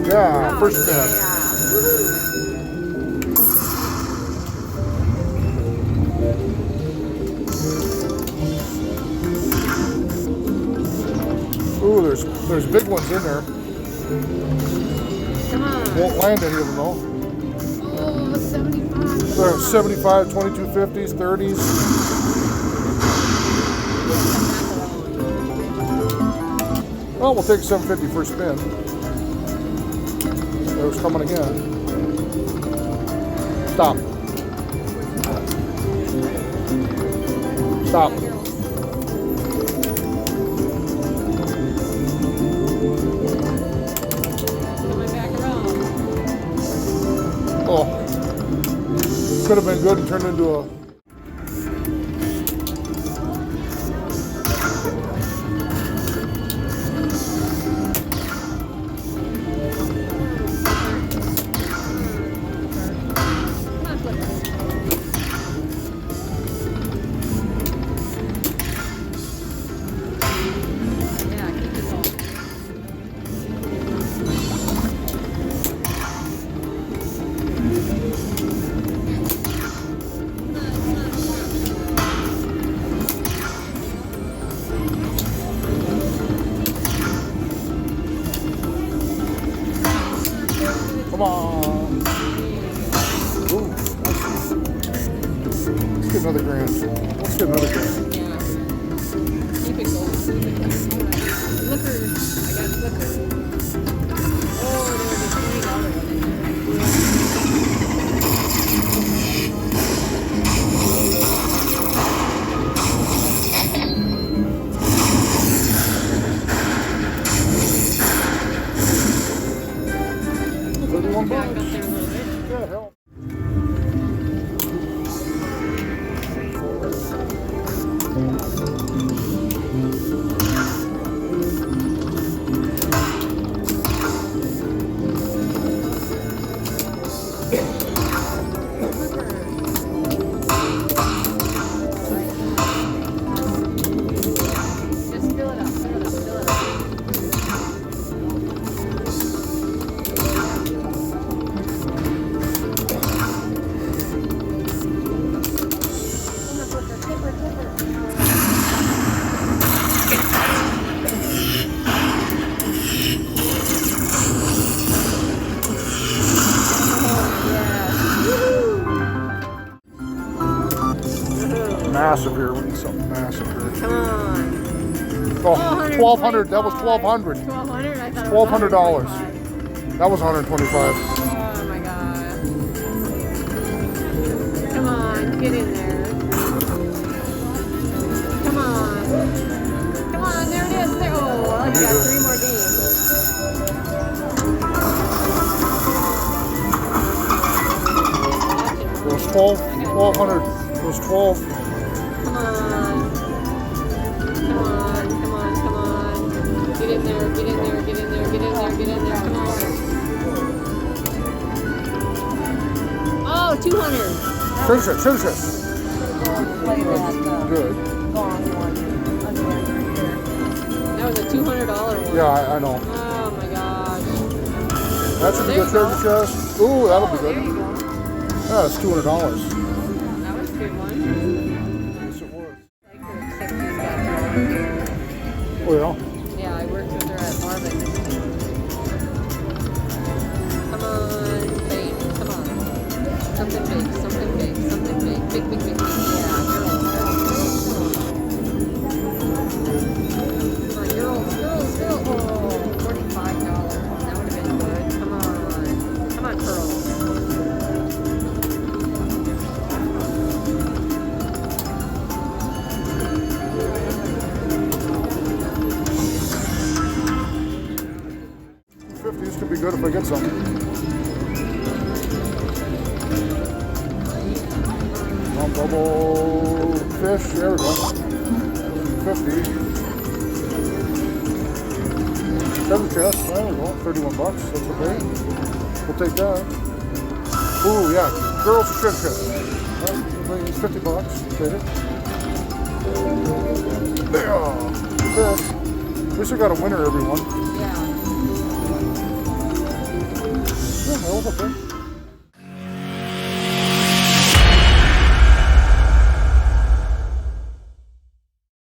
Yeah, Oh, first spin. yeah. Ooh, there's big ones in there. Come on. Won't land any of them though. Oh, 75. There's 75, 2250s, 30s. Well, we'll take 750 first spin. It was coming again. Stop. Stop. Oh, could have been good and turned into a. Come on. Ooh. Let's get another grand. Let's get another grand. Yeah. Keep it going. Flicker. I got flicker. Oh, there was a $20 one in $31. Back up there a little bit. Yeah, hell. Just fill it up, fill it up, fill it up. Massive here. We need something massive here. Come on. Oh, 1,200. That was 1,200. 1,200? I thought it was $1,200. $125. That was 125. Oh my god. Come on, get in there. Come on. Come on, there it is. There. Oh, well, you got 3 more games. It was 1,200. It was 12. Come on. Come on, come on, come on. Get in there, get in there, get in there, get in there, get in there. Come on. Oh, 200. Finish it, finish it. Good. That was a $200 one. Yeah, I know. Oh my gosh. That should be There good you go. treasure chest. Ooh, that'll be There you good. go. Yeah, that's $200. That was a good one. Yes, it was. Like her, except she's got Oh, yeah. Yeah, I worked with her at Marvin. Come on, babe. Come on. Something big, something big, something big. Big, big, big, big. Yeah, girls, girls, girls. Come on, girls, girls, girls. Oh, $45. That would have been good. Come on. Come on, pearls. $50s could be good if I get some. Bubble fish, there we go. 50. Treasure chest, there we go. $31, that's okay. We'll take that. Ooh, yeah, girls treasure chest. It's $50, take it. There, fish. At least I got a winner, everyone. Yeah. Yeah, that was okay.